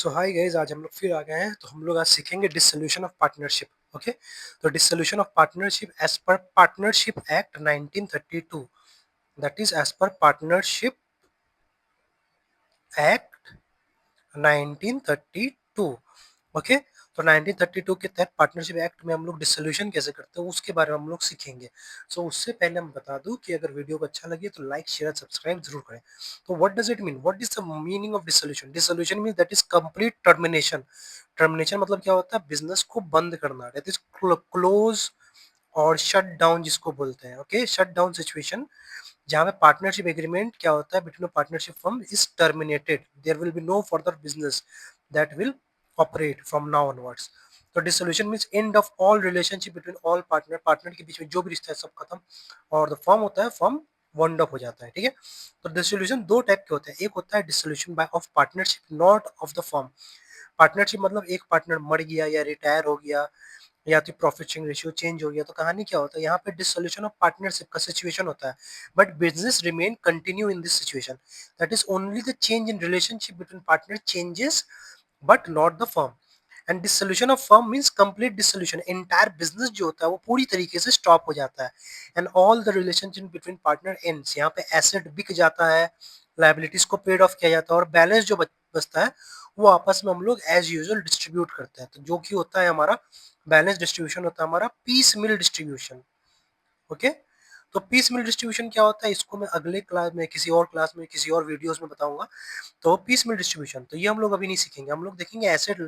सो hi guys, आज हम लोग फिर आ गए हैं। तो हम लोग आज सीखेंगे डिसोल्यूशन ऑफ पार्टनरशिप। ओके, तो dissolution of partnership as per partnership act 1932, that is as per partnership act 1932। Okay, तो 1932 के तहत पार्टनरशिप एक्ट में हम लोग डिसोल्यूशन कैसे करते हैं उसके बारे में हम लोग सीखेंगे। सो उससे पहले हम बता दूं कि अगर वीडियो को अच्छा लगे तो लाइक शेयर सब्सक्राइब जरूर करें। तो what does it mean, what is the meaning of dissolution? Dissolution mean that is complete termination. Termination मतलब क्या होता है? बिजनेस को बंद करना, दैट इज क्लोज और शट डाउन जिसको बोलते हैं। ओके, शट डाउन सिचुएशन जहाँ पे पार्टनरशिप एग्रीमेंट क्या होता है between partnership firm is terminated, there will be no further business that will operate from now onwards. तो dissolution means end of all relationship between all partner, partner के बीच में जो भी रिश्ता है सब खत्म, और द फर्म होता है फर्म वाइंड अप हो जाता है। ठीक है, तो डिसोल्यूशन दो टाइप के होते हैं। एक होता है dissolution by of partnership not of the firm. Partnership मतलब एक पार्टनर मर गया या रिटायर हो गया या तो प्रॉफिट शेयरिंग रेशियो चेंज हो गया, तो कहानी क्या होता है यहाँ पे? डिसोल्यूशन ऑफ पार्टनरशिप का सिचुएशन होता है, but business remain continue in this situation, that is only the change in relationship between partner changes but not the firm. And dissolution of firm means complete dissolution, entire business जो होता है वो पूरी तरीके से stop हो जाता है। And all the relationship between partner ends, यहाँ पे एसेट बिक जाता है, लाइबिलिटीज को पेड ऑफ किया जाता है, और बैलेंस जो बचता है वो आपस में हम लोग एज यूजुअल डिस्ट्रीब्यूट करते हैं। तो जो कि होता है हमारा बैलेंस डिस्ट्रीब्यूशन, होता है हमारा पीस मिल डिस्ट्रीब्यूशन। ओके, तो पीस मिल डिस्ट्रीब्यूशन क्या होता है इसको मैं अगले क्लास में, किसी और क्लास में, किसी और वीडियोस में बताऊंगा। तो पीस मिल डिस्ट्रीब्यूशन तो ये हम लोग अभी नहीं सीखेंगे, हम लोग देखेंगे एसेट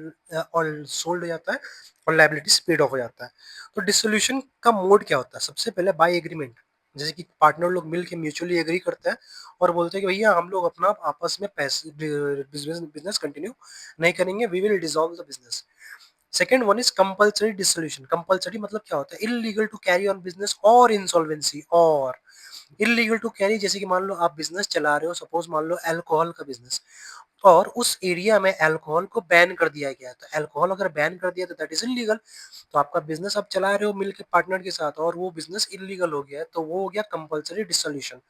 और सोल्ड हो जाता है और लाइबिलिटीज पेड ऑफ हो जाता है। तो डिसोल्यूशन का मोड क्या होता है? सबसे पहले बाय एग्रीमेंट, जैसे कि पार्टनर लोग मिल के म्यूचुअली एग्री करते हैं और बोलते हैं कि भैया हम लोग अपना आपस में पैसे बिजनेस कंटिन्यू नहीं करेंगे, we will dissolve the business. Second one is compulsory dissolution. Compulsory मतलब क्या होता है? Illegal to carry on business और इंसॉल्वेंसी। और इलीगल टू कैरी, जैसे कि मान लो आप बिजनेस चला रहे हो, सपोज मान लो अल्कोहल का बिजनेस, और उस एरिया में अल्कोहल को बैन कर दिया गया है। तो अल्कोहल अगर बैन कर दिया तो दैट इज इलीगल। तो आपका बिजनेस आप चला रहे हो मिलके पार्टनर के साथ और वो बिजनेस इलीगल हो गया है, तो वो हो गया कंपल्सरी डिसोल्यूशन।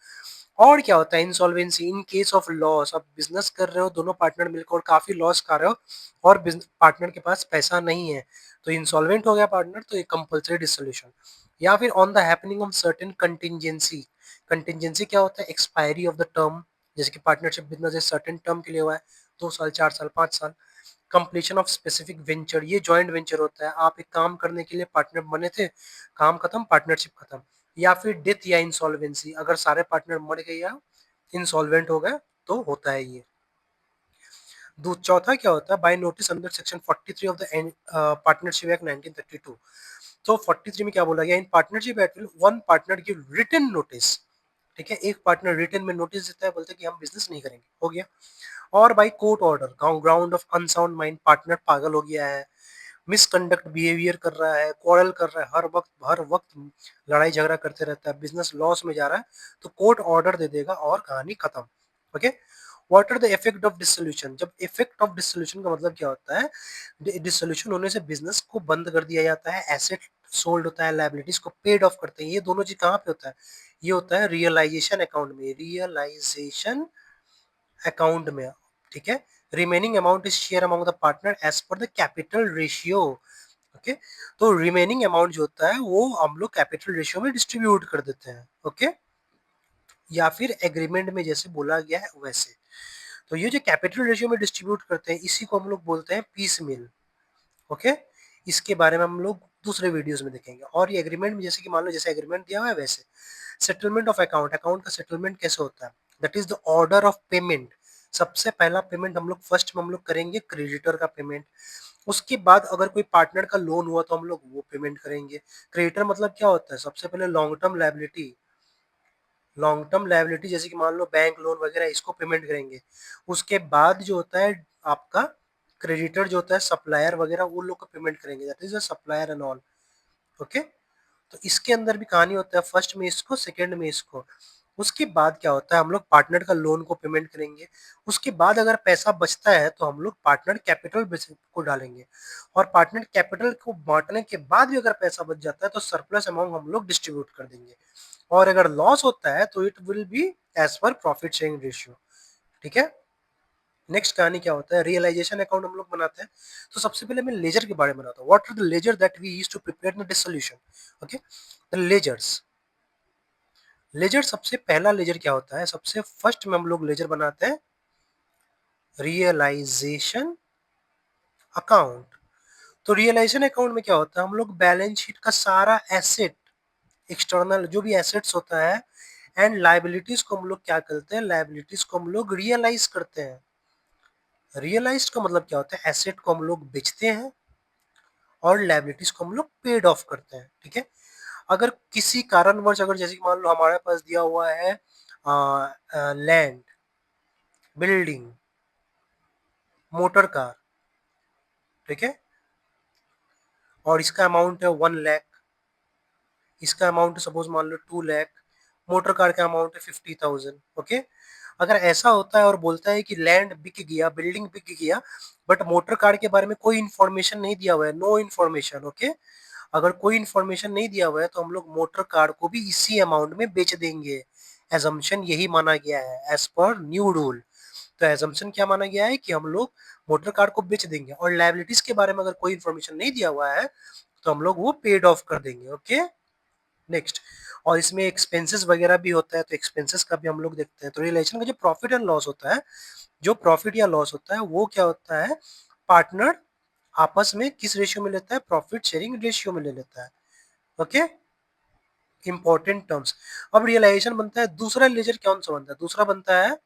और क्या होता है? Insolvency, in case of loss, आप बिजनेस कर रहे हो दोनों पार्टनर मिलकर और काफी लॉस कर रहे हो और पार्टनर के पास पैसा नहीं है, तो इंसॉल्वेंट हो गया पार्टनर, तो ये कंपल्सरी डिसोल्यूशन। या फिर on the happening of certain contingency. Contingency क्या होता है? एक्सपायरी ऑफ द टर्म, जैसे कि पार्टनरशिप बिजनेस एक सर्टेन टर्म के लिए हुआ है, 2 साल, 4 साल, 5 साल। कंप्लीशन ऑफ स्पेसिफिक वेंचर, ये जॉइंट वेंचर होता है, आप एक काम करने के लिए पार्टनर बने थे, काम खत्म, पार्टनरशिप खत्म। या फिर डेथ या इंसॉल्वेंसी, अगर सारे पार्टनर मर गए या इंसॉल्वेंट हो गए तो होता है ये। चौथा क्या होता है? By notice under section 43 of the partnership act 1932। तो 43 में क्या बोला गया? In partnership act one partner give written notice. ठीक है, एक पार्टनर रिटन में नोटिस देता है, बोलते हैं कि हम बिजनेस नहीं करेंगे, हो गया। और by court order, ground of unsound mind, partner पागल हो गया है, मिसकंडक्ट बिहेवियर कर रहा है, क्वारल कर रहा है, हर वक्त लड़ाई झगड़ा करते रहता है, बिजनेस लॉस में जा रहा है, तो कोर्ट ऑर्डर दे देगा और कहानी खत्म। Okay, what are the effect of dissolution? जब इफेक्ट ऑफ डिसोल्यूशन का मतलब क्या होता है? डिसोल्यूशन होने से बिजनेस को बंद कर दिया जाता है, एसेट सोल्ड होता है, लाइबिलिटीज को पेड ऑफ करते हैं। ये दोनों चीज कहाँ पे होता है? ये होता है रियलाइजेशन अकाउंट में, रियलाइजेशन अकाउंट में। ठीक है, remaining amount is share among the partner as per the capital ratio. Okay, तो रिमेनिंग अमाउंट जो होता है वो हम लोग कैपिटल रेशियो में डिस्ट्रीब्यूट कर देते हैं। ओके, या फिर एग्रीमेंट में जैसे बोला गया है वैसे। तो ये जो कैपिटल रेशियो में डिस्ट्रीब्यूट करते हैं इसी को हम लोग बोलते हैं पीस मिल। ओके, इसके बारे में हम लोग दूसरे वीडियोस में देखेंगे। और ये एग्रीमेंट में जैसे कि मान लो जैसे एग्रीमेंट दिया हुआ है वैसे। सेटलमेंट ऑफ अकाउंट, अकाउंट का सेटलमेंट कैसे होता है? That is the order of payment. सबसे पहला पेमेंट हम लोग फर्स्ट में हम लोग करेंगे क्रेडिटर का पेमेंट। उसके बाद अगर कोई पार्टनर का लोन हुआ तो हम लोग वो पेमेंट करेंगे। क्रेडिटर मतलब क्या होता है? सबसे पहले long term liability, long term liability जैसे कि मान लो बैंक लोन वगैरह, इसको पेमेंट करेंगे। उसके बाद जो होता है आपका क्रेडिटर जो होता है सप्लायर वगैरह, वो लोग को पेमेंट करेंगे, that is a supplier and all. Okay, तो इसके अंदर भी कहानी होता है, फर्स्ट में इसको, सेकंड में इसको। उसके बाद क्या होता है? हम लोग पार्टनर का लोन को पेमेंट करेंगे। उसके बाद अगर पैसा बचता है तो हम लोग पार्टनर कैपिटल को डालेंगे, और पार्टनर कैपिटल को बांटने के बाद भी अगर पैसा बच जाता है तो सरप्लस अमाउंट हम लोग डिस्ट्रीब्यूट कर देंगे। और अगर लॉस होता है तो it will be as per profit sharing ratio. ठीक है, नेक्स्ट कहानी क्या होता है, रियलाइजेशन अकाउंट हम लोग बनाते हैं। तो सबसे पहले मैं लेजर के बारे में बताता हूँ। What are the ledger that we use to prepare the dissolution. Okay, the ledgers. Ledger, सबसे पहला लेजर क्या होता है, सबसे फर्स्ट में हम लोग लेजर बनाते हैं रियलाइजेशन अकाउंट। तो रियलाइजेशन अकाउंट में क्या होता है, हम लोग बैलेंस शीट का सारा एसेट, एक्सटर्नल जो भी एसेट्स होता है, एंड लाइबिलिटीज को हम लोग क्या करते हैं, लाइबिलिटीज को हम लोग रियलाइज करते हैं। रियलाइज का मतलब क्या होता है, एसेट को हम लोग बेचते हैं और लाइबिलिटीज को हम लोग पेड ऑफ करते हैं। ठीक है, अगर किसी कारणवश, अगर जैसे कि मान लो हमारे पास दिया हुआ है लैंड, बिल्डिंग, मोटर कार, ठीक है, और इसका अमाउंट है 1 लाख, इसका अमाउंट सपोज मान लो 2 लाख, मोटर कार का अमाउंट है 50,000। ओके, अगर ऐसा होता है और बोलता है कि लैंड बिक गया, बिल्डिंग बिक गया, बट मोटर कार के बारे में कोई इन्फॉर्मेशन नहीं दिया हुआ है, नो इन्फॉर्मेशन। ओके, अगर कोई इन्फॉर्मेशन नहीं दिया हुआ है तो हम लोग मोटर कार को भी इसी अमाउंट में बेच देंगे। एजम्पशन यही माना गया है एज पर न्यू रूल। तो एजम्पशन क्या माना गया है कि हम लोग मोटर कार को बेच देंगे, और लाइबिलिटीज के बारे में अगर कोई इन्फॉर्मेशन नहीं दिया हुआ है तो हम लोग वो पेड ऑफ कर देंगे। Okay, next. और इसमें एक्सपेंसेस वगैरह भी होता है, तो एक्सपेंसेस का भी हम लोग देखते हैं। तो रिलेशन का जो प्रॉफिट एंड लॉस होता है, जो प्रॉफिट या लॉस होता है वो क्या होता है, पार्टनर आपस में किस रेशियो में लेता है, प्रॉफिट शेयरिंग रेशियो में ले लेता है। Okay, important terms. अब रियलाइजेशन बनता है, दूसरा लेजर कौन सा बनता है, दूसरा बनता है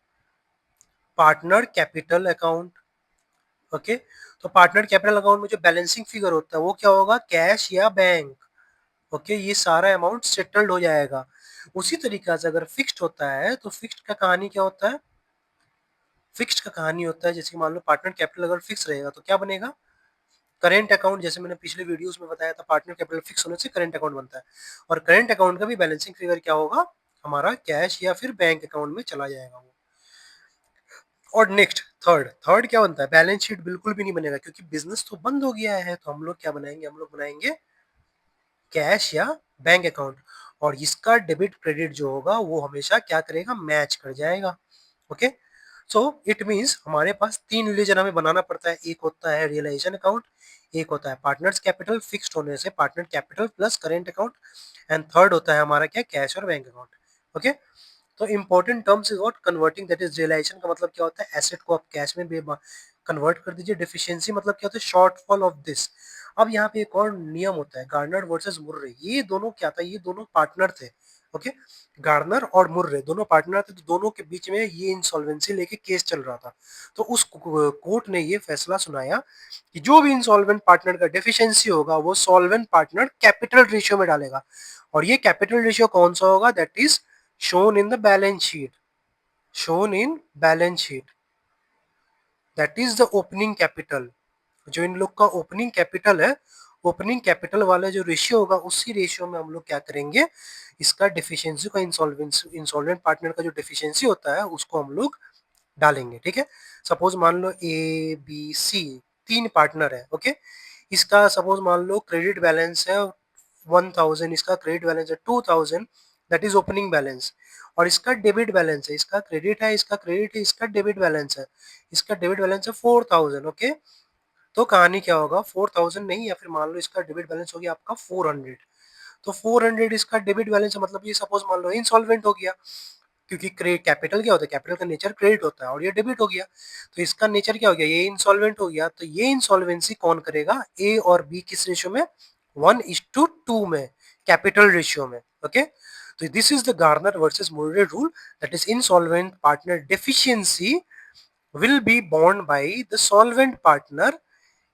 पार्टनर कैपिटल अकाउंट। ओके, तो पार्टनर कैपिटल अकाउंट में जो बैलेंसिंग फिगर होता है वो क्या होगा, कैश या बैंक। ओके, ये सारा अमाउंट सेटल्ड हो जाएगा। उसी तरीके से अगर फिक्स्ड होता है तो फिक्स्ड का कहानी क्या होता है, फिक्स्ड का कहानी होता है जैसे कि मान लो पार्टनर कैपिटल अगर फिक्स रहेगा तो क्या बनेगा, करेंट अकाउंट। जैसे मैंने पिछले वीडियोस में बताया था, पार्टनर कैपिटल फिक्स होने से करेंट अकाउंट बनता है, और करेंट अकाउंट का भी बैलेंसिंग फिगर क्या होगा, हमारा कैश या फिर बैंक अकाउंट में चला जाएगा वो। और नेक्स्ट, थर्ड, थर्ड क्या बनता है, बैलेंस शीट बिल्कुल भी नहीं बनेगा क्योंकि बिजनेस तो बंद हो गया है। तो हम लोग क्या बनाएंगे, हम लोग बनाएंगे कैश या बैंक अकाउंट, और इसका डेबिट क्रेडिट जो होगा वो हमेशा क्या करेगा, मैच कर जाएगा। ओके, सो इट मींस हमारे पास तीन लेजर हमें बनाना पड़ता है। एक होता है रियलाइजेशन अकाउंट, एक होता है पार्टनर्स कैपिटल फिक्स्ड होने से partner capital plus current account, and third होता है हमारा क्या, कैश और बैंक अकाउंट। ओके, तो important terms is what, converting, that is realisation का मतलब क्या होता है, एसेट को आप कैश में कन्वर्ट कर दीजिए। डेफिशिएंसी मतलब क्या होता है, शॉर्टफॉल ऑफ दिस। अब यहाँ पे एक और नियम होता है, गार्नर वर्सेस मुर्रे। ये दोनों क्या था, ये दोनों पार्टनर थे। ओके, गार्नर और मुर्रे दोनों पार्टनर थे, तो दोनों के बीच में ये इंसॉल्वेंसी लेके केस चल रहा था। तो उस कोर्ट ने ये फैसला सुनाया कि जो भी इंसॉल्वेंट पार्टनर का डेफिशिएंसी होगा वो सॉल्वेंट पार्टनर कैपिटल रेशियो में डालेगा, और ये कैपिटल रेशियो कौन सा होगा, that is shown in the balance sheet, shown in balance sheet, that is the opening capital। जो इन लोग का ओपनिंग कैपिटल है, ओपनिंग कैपिटल वाला जो रेशियो होगा उसी रेशियो में हम लोग क्या करेंगे, इसका डेफिशिएंसी का, इंसॉल्वेंसी, इंसॉल्वेंट पार्टनर का जो डेफिशिएंसी होता है उसको हम लोग डालेंगे। ठीक है, सपोज मान लो ए बी सी तीन पार्टनर है। ओके, इसका सपोज मान लो क्रेडिट बैलेंस है 1000, इसका क्रेडिट बैलेंस है 2000, दैट इज ओपनिंग बैलेंस, और इसका डेबिट बैलेंस है, इसका क्रेडिट है, इसका क्रेडिट है, इसका डेबिट बैलेंस है, इसका डेबिट बैलेंस है 4000। ओके, तो कहानी क्या होगा, 4000 नहीं, या फिर मान लो इसका डेबिट बैलेंस हो गया आपका 400। तो 400 इसका डेबिट बैलेंस है, मतलब ये सपोज मान लो इंसॉल्वेंट हो गया, क्योंकि कैपिटल क्या होता है, कैपिटल का नेचर क्रेडिट होता है और ये डेबिट हो गया। तो इसका नेचर क्या हो गया, ये इंसॉल्वेंट हो गया। तो ये इंसॉल्वेंसी कौन करेगा, ए और बी किस रेशियो में, 1:2 में, कैपिटल रेशियो में। ओके, तो this is the Garner versus Murray rule, that is insolvent partner deficiency will be borne by the solvent partner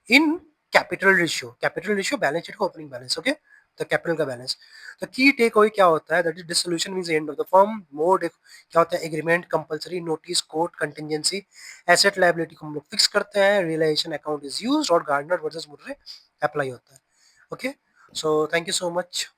in capital ratio balance sheet का ओपनिंग बैलेंस। ओके, तो capital का balance. तो की take away क्या होता है, that is dissolution means end of the firm. Mode क्या होता है, agreement, compulsory, notice, court, contingency. Asset liability को हम लोग फिक्स करते हैं, रियलाइजेशन अकाउंट इज यूज्ड, और गार्डनर वर्सेस मुर्रे अप्लाई होता है। Okay, so thank you so much.